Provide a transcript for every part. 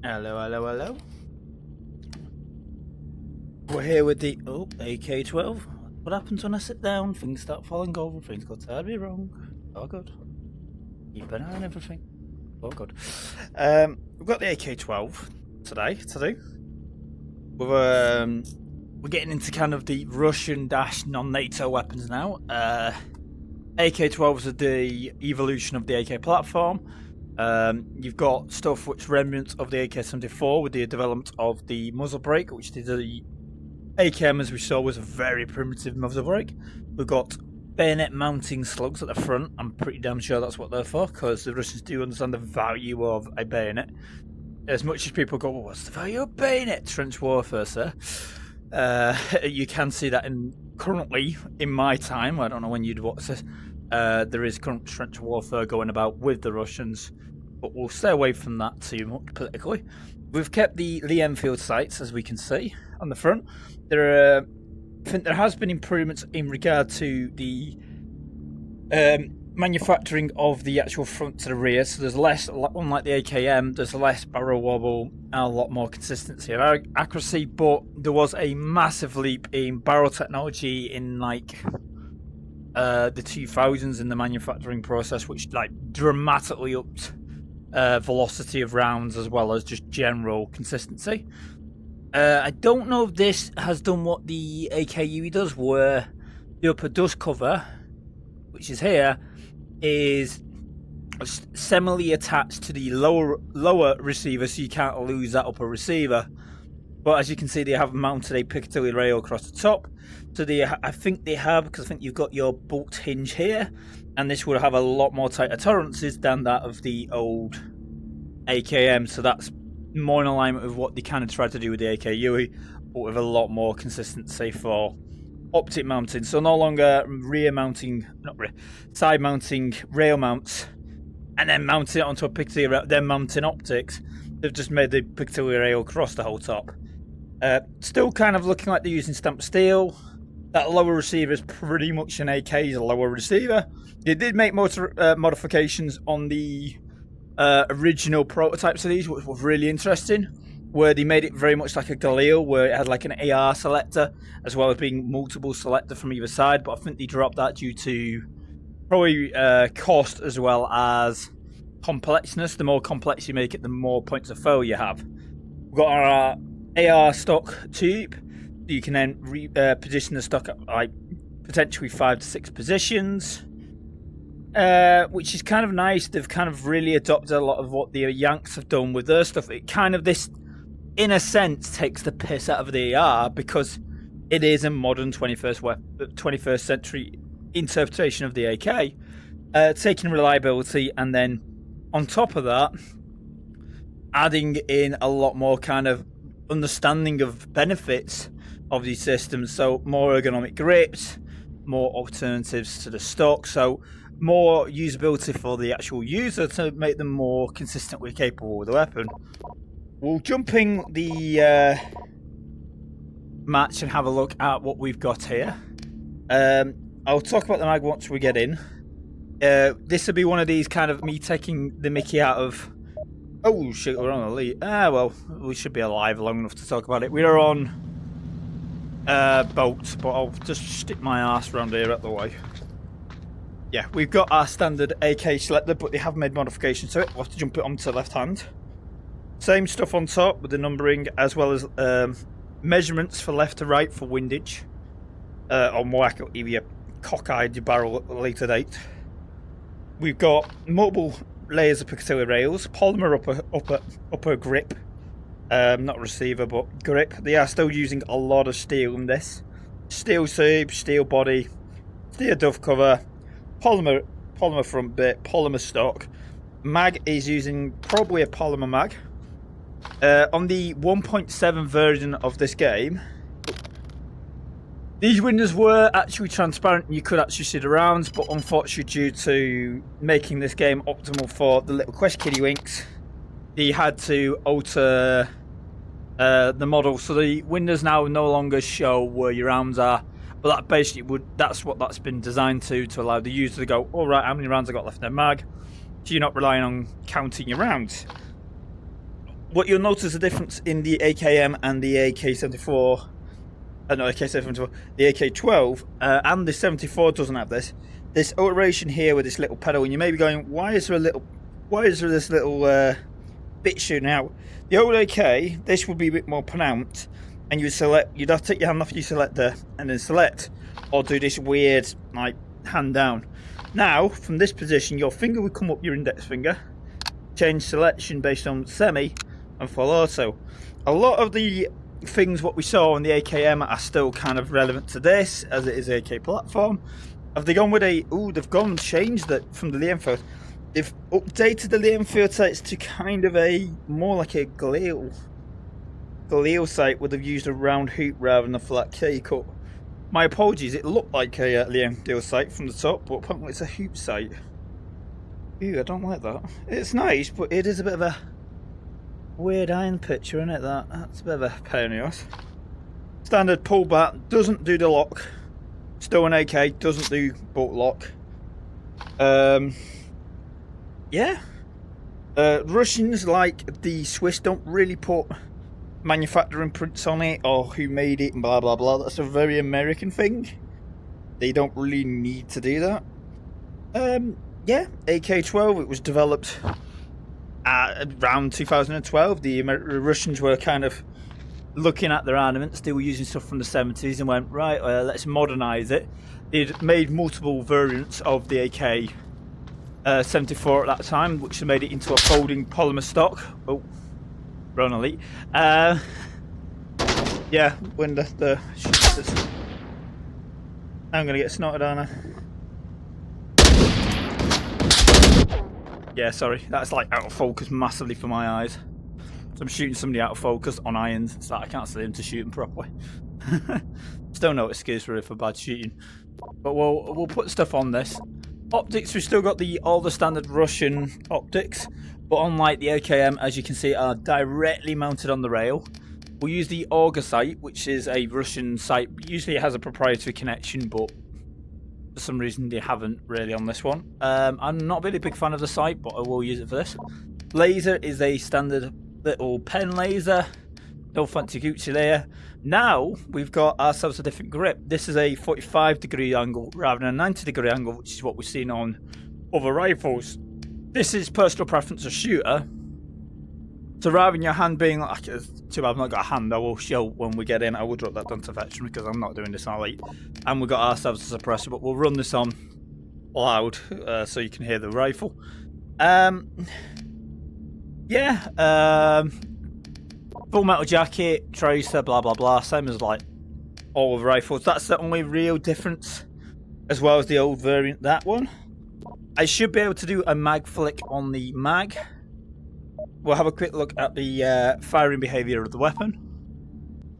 Hello, hello, hello. We're here with the AK12. What happens when I sit down? Things start falling over, things go terribly wrong. Oh good. Keep an eye on everything. Oh good. We've got the AK12 today to do. We're getting into kind of the Russian non-NATO weapons now. AK12s are the evolution of the AK platform. You've got stuff which remnants of the AK-74 with the development of the muzzle brake, which the AKM, as we saw, was a very primitive muzzle brake. We've got bayonet mounting slugs at the front. I'm pretty damn sure that's what they're for, because the Russians do understand the value of a bayonet. As much as people go, well, what's the value of bayonet? Trench warfare, sir. You can see that currently, in my time, I don't know when you'd watch this, there is current trench warfare going about with the Russians, but we'll stay away from that too much politically. We've kept the Lee Enfield sights, as we can see on the front. I think there has been improvements in regard to the manufacturing of the actual front to the rear. So there's less, unlike the AKM, there's less barrel wobble and a lot more consistency and accuracy. But there was a massive leap in barrel technology in like the 2000s in the manufacturing process, which like dramatically upped velocity of rounds as well as just general consistency. I don't know if this has done what the AKUE does, where the upper dust cover, which is here, is similarly attached to the lower receiver, so you can't lose that upper receiver. But as you can see, they have mounted a Piccadilly rail across the top. So I think they have, because I think you've got your bolt hinge here, and this would have a lot more tighter tolerances than that of the old AKM. So that's more in alignment with what they kind of tried to do with the AKUE, but with a lot more consistency for optic mounting. So no longer side mounting rail mounts and then mounting it onto a Piccadilly rail, then mounting optics. They've just made the Piccadilly rail across the whole top. Still kind of looking like they're using stamped steel. That lower receiver is pretty much an AK's lower receiver. They did make modifications on the original prototypes of these, which was really interesting, where they made it very much like a Galil, where it had like an AR selector as well as being multiple selector from either side. But I think they dropped that due to probably cost as well as complexness. The more complex you make it, the more points of failure you have. We've got our AR stock tube. You can then position the stock at like potentially 5 to 6 positions, which is kind of nice. They've kind of really adopted a lot of what the Yanks have done with their stuff. It kind of, this, in a sense, takes the piss out of the AR, because it is a modern 21st century interpretation of the AK, taking reliability and then on top of that adding in a lot more kind of understanding of benefits of these systems. So more ergonomic grips, more alternatives to the stock, so more usability for the actual user to make them more consistently capable with the weapon. We'll jump in the match and have a look at what we've got here. I'll talk about the mag once we get in. This will be one of these kind of me taking the mickey out of... Oh shit, we're on a lead. Well, we should be alive long enough to talk about it. We are on boat, but I'll just stick my arse around here at the way. Yeah, we've got our standard AK selector, but they have made modifications to it. We'll have to jump it onto the left hand. Same stuff on top with the numbering, as well as measurements for left to right for windage. Or more accurately, your cockeyed barrel at a later date. We've got multiple layers of Piccadilly rails, polymer upper grip, not receiver but grip. They are still using a lot of steel in this. Steel tube, steel body, steel dove cover, polymer front bit, polymer stock. Mag is using probably a polymer mag. On the 1.7 version of this game, these windows were actually transparent and you could actually see the rounds, but unfortunately due to making this game optimal for the little Quest Kiddywinks, they had to alter the model, so the windows now no longer show where your rounds are, but that basically that's what that's been designed to allow the user to go, all right, how many rounds I got left in the mag, so you're not relying on counting your rounds. what you'll notice the difference in the AKM and the AK-74, no, AK-74, the AK-12, and the 74 doesn't have this alteration here with this little pedal, and you may be going, why is there this little bit shooting out? The old AK, this would be a bit more pronounced, and you'd have to take your hand off your selector and then select, or do this weird like hand down. Now, from this position, your finger would come up your index finger, change selection based on semi and full auto. A lot of the things what we saw on the AKM are still kind of relevant to this, as it is AK platform. Have they gone with changed it from the Liam first? They've updated the Liam field sights to kind of a more like a Galil sight, where they've used a round hoop rather than a flat K cut. My apologies, it looked like a Liam deal sight from the top, but apparently it's a hoop sight. Ew, I don't like that. It's nice, but it is a bit of a weird iron picture, isn't it? That's a bit of a pain in the ass. Standard pullback, doesn't do the lock. Still an AK, doesn't do bolt lock. Yeah. Russians, like the Swiss, don't really put manufacturing prints on it or who made it and blah blah blah. That's a very American thing. They don't really need to do that. Yeah, AK-12, it was developed around 2012. The Russians were kind of looking at their armaments. They were using stuff from the 70s and went, right, let's modernize it. They'd made multiple variants of the AK-74 at that time, which made it into a folding polymer stock. Oh, Ron Elite. Yeah, when the I'm gonna get snotted, aren't I? Yeah, sorry, that's like out of focus massively for my eyes. So I'm shooting somebody out of focus on irons, so I can't see him to shoot him properly. Still no excuse really for bad shooting. But we'll put stuff on this. Optics, we've still got all the standard Russian optics, but unlike the AKM, as you can see, are directly mounted on the rail. We'll use the Auger sight, which is a Russian sight. Usually it has a proprietary connection, but for some reason they haven't really on this one. I'm not really a big fan of the sight, but I will use it for this. Laser is a standard little pen laser. No fancy Gucci there. Now we've got ourselves a different grip. This is a 45-degree angle rather than a 90-degree angle, which is what we've seen on other rifles. This is personal preference of shooter. So rather than your hand being like, too bad I've not got a hand, I will show when we get in. I will drop that down to veteran because I'm not doing this on elite. And we've got ourselves a suppressor, but we'll run this on loud so you can hear the rifle. Yeah, full metal jacket, tracer, blah blah blah, same as like all of the rifles. That's the only real difference, as well as the old variant, that one. I should be able to do a mag flick on the mag. We'll have a quick look at the firing behaviour of the weapon.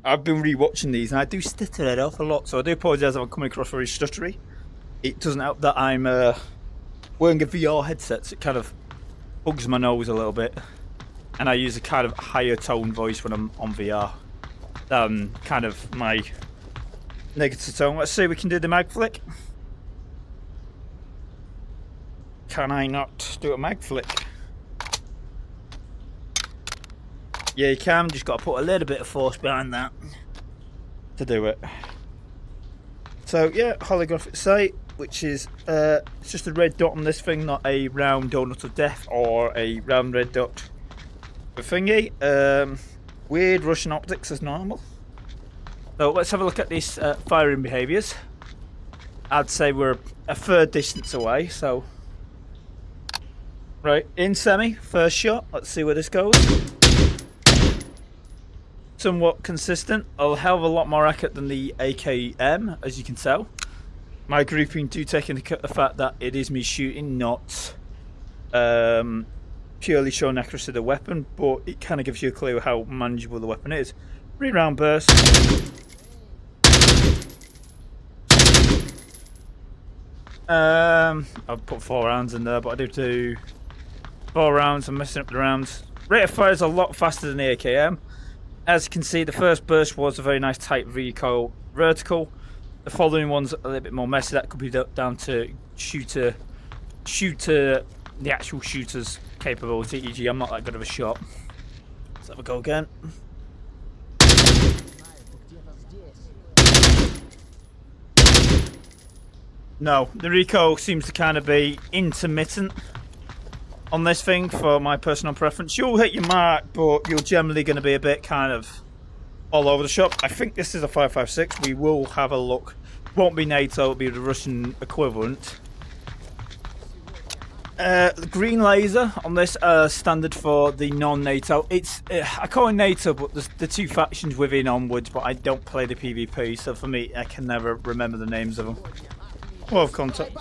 I've been re-watching these and I do stutter it off a lot, so I do apologise if I'm coming across very stuttery. It doesn't help that I'm wearing a VR headset, so it kind of bugs my nose a little bit. And I use a kind of higher tone voice when I'm on VR than kind of my negative tone. Let's see if we can do the mag flick. Can I not do a mag flick? Yeah, you can, just got to put a little bit of force behind that to do it. So yeah, holographic sight, which is it's just a red dot on this thing, not a round donut of death or a round red dot of thingy. Weird Russian optics as normal. So let's have a look at these firing behaviours. I'd say we're a third distance away, so right, in semi, first shot, let's see where this goes. Somewhat consistent, a hell of a lot more accurate than the AKM, as you can tell. My grouping do take into account the fact that it is me shooting, not purely showing accuracy of the weapon, but it kind of gives you a clue how manageable the weapon is. 3-round burst. I've put 4 rounds in there, but I do 4 rounds. I'm messing up the rounds. Rate of fire is a lot faster than the AKM. As you can see, the first burst was a very nice tight recoil vertical. The following one's a little bit more messy. That could be down to shooter, the actual shooter's capability. E.g., I'm not that good of a shot. Let's have a go again. No, the recoil seems to kind of be intermittent on this thing for my personal preference. You'll hit your mark, but you're generally going to be a bit kind of all over the shop. I think this is a 5.56. We will have a look. Won't be NATO, it'll be the Russian equivalent. The green laser on this standard for the non-NATO. It's I call it NATO, but there's the two factions within Onwards, but I don't play the PvP, so for me, I can never remember the names of them. Well, contact.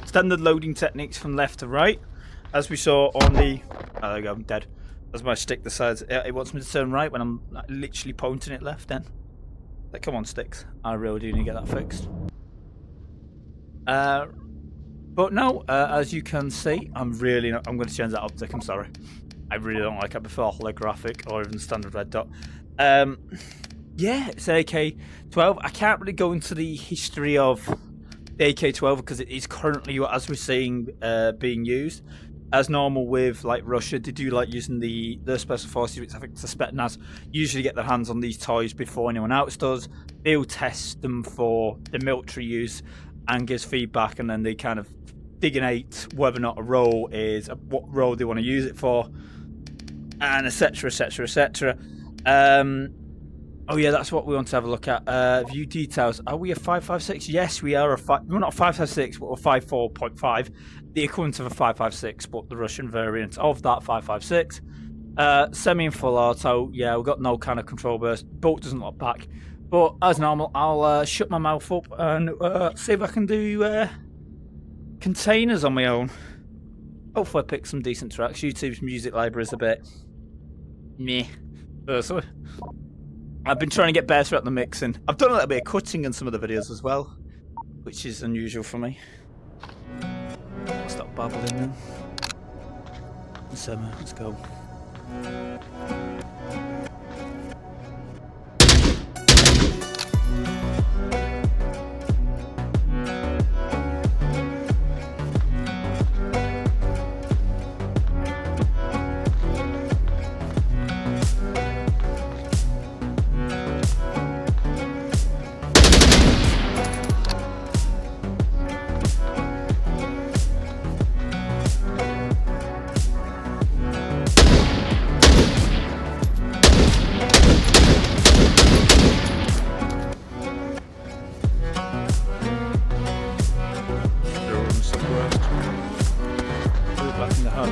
Standard loading techniques from left to right, as we saw on the. Oh, there we go. I'm dead. As my stick decides it wants me to turn right when I'm literally pointing it left. Then, like, come on, sticks. I really do need to get that fixed. But no, as you can see, I'm really not. I'm going to change that optic. I'm sorry. I really don't like it. I prefer holographic or even standard red dot. Yeah, it's AK12. I can't really go into the history of the AK12 because it is currently, as we're seeing, being used. As normal with like Russia, they do like using the special forces, which I think the Spetsnaz usually get their hands on these toys before anyone else does. They'll test them for the military use and gives feedback, and then they kind of dignate whether or not a role is what role they want to use it for, and etc, etc, etc. Oh yeah, that's what we want to have a look at. View details. Are we a 5.56? Yes, we are. We're not a 5.56, but a 5.4.5. The equivalent of a 5.56, but the Russian variant of that 5.56. Semi and full auto. Yeah, we've got no kind of control burst. Bolt doesn't look back. But as normal, I'll shut my mouth up and see if I can do containers on my own. Hopefully I pick some decent tracks. YouTube's music library is a bit meh, personally. I've been trying to get better at the mixing. I've done a little bit of cutting in some of the videos as well, which is unusual for me. Stop babbling then. Summer, let's go.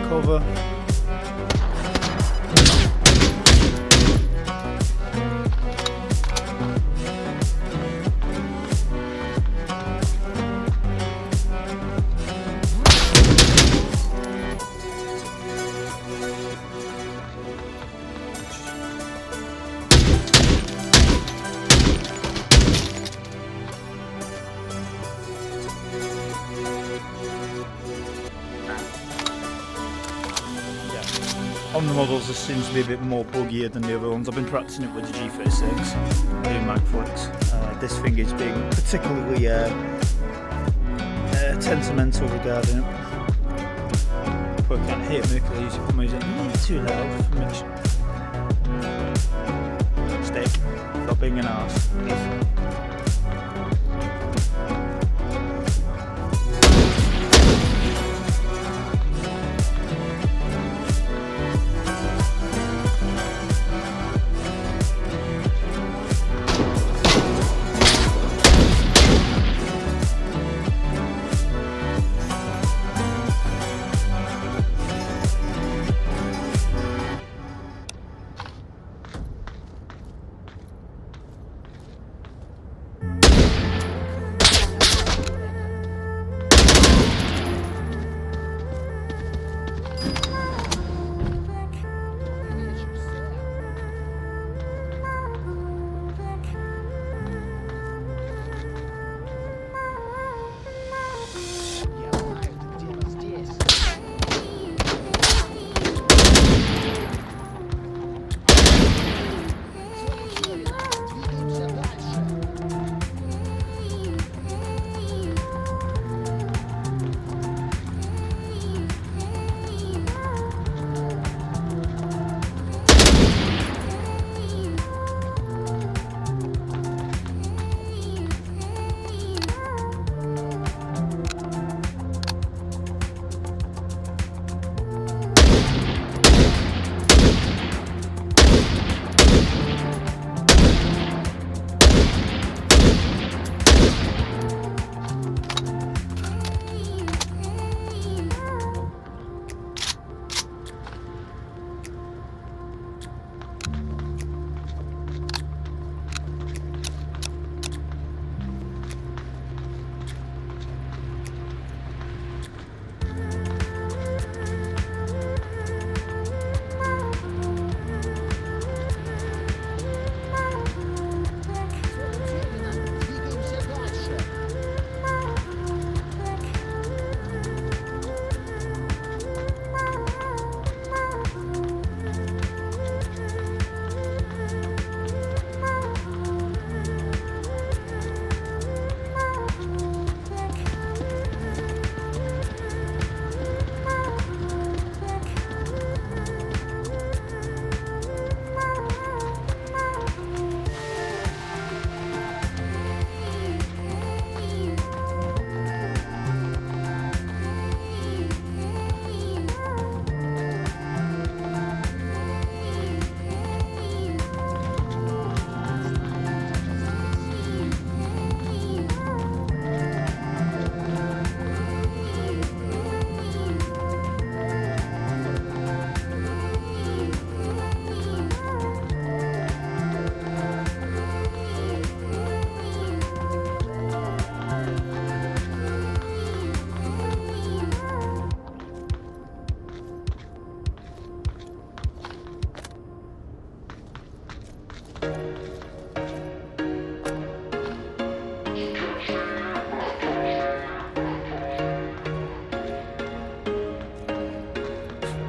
Cover. On the models, this seems to be a bit more buggier than the other ones. I've been practicing it with the G36, doing mag flicks. This thing is being particularly temperamental regarding it. But I can't hit me because I usually come using it a little too loud for me. Stick, stop being an arse, please.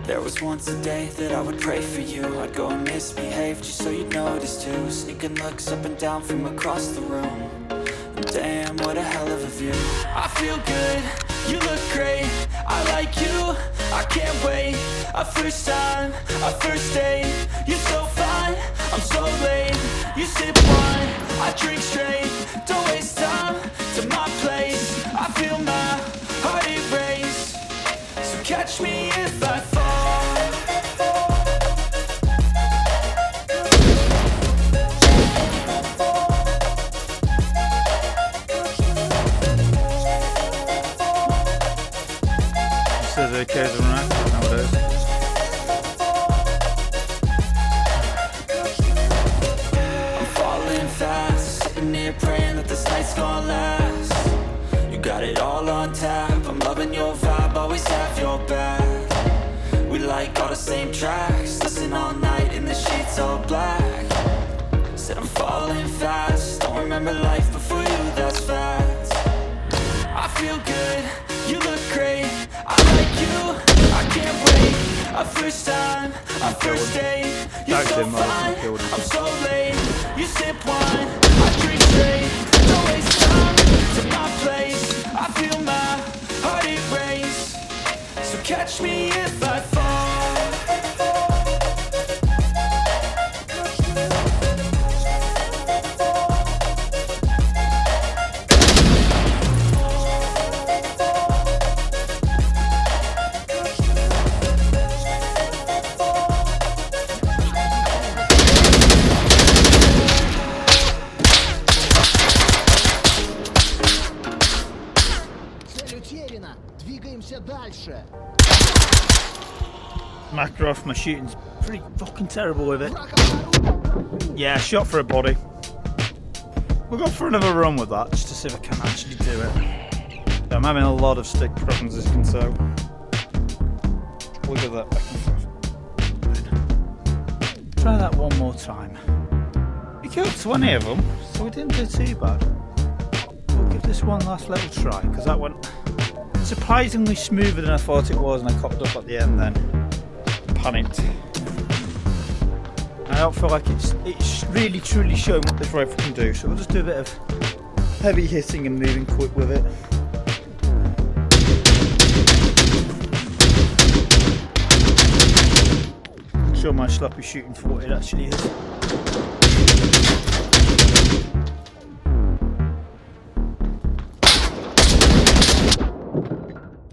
There was once a day that I would pray for you. I'd go and misbehave just so you'd notice too. Sneaking looks up and down from across the room. And damn, what a hell of a view. I feel good, you look great, I like you, I can't wait. A first time, a first date. You're so fine, I'm so late. You sip wine, I drink straight. Don't waste time to my place. I feel my heart erase. So catch me if I fall. Says AKs are inactive nowadays. I'm falling fast, sitting here praying that this night's gonna last. You got it all on tap, I'm loving your vibe, always have your back. We like all the same tracks, listen all night in the sheets all black. Said I'm falling fast, don't remember life before you, that's facts. I feel good, you look great, I like you, I can't wait. A first time, a first date. You're so fine, I'm so late. You sip wine, I drink straight. Don't waste time to my place. I feel my heart erase. So catch me if I fall. Двигаемся дальше. Makarov, my shooting's pretty fucking terrible with it. Yeah, shot for a body. We'll go for another run with that, just to see if I can actually do it. I'm having a lot of stick problems, as you can tell. Look at that back and forth. Try that one more time. We killed 20 of them, so we didn't do too bad. We'll give this one last little try, because that went surprisingly smoother than I thought it was, and I cocked up at the end then. Panicked. I don't feel like it's really truly showing what this rifle can do, so we'll just do a bit of heavy hitting and moving quick with it. Show my sloppy shooting for what it actually is.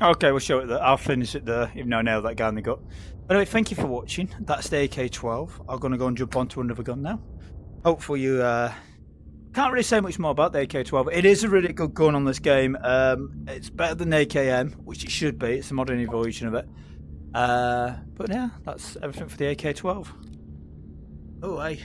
Okay, we'll show it there. I'll finish it there, even though I nailed that guy in the gut. Anyway, thank you for watching. That's the AK12. I'm going to go and jump onto another gun now. Hopefully you... can't really say much more about the AK12. It is a really good gun on this game. It's better than the AKM, which it should be. It's a modern evolution of it. But yeah, that's everything for the AK12. Oh, hey.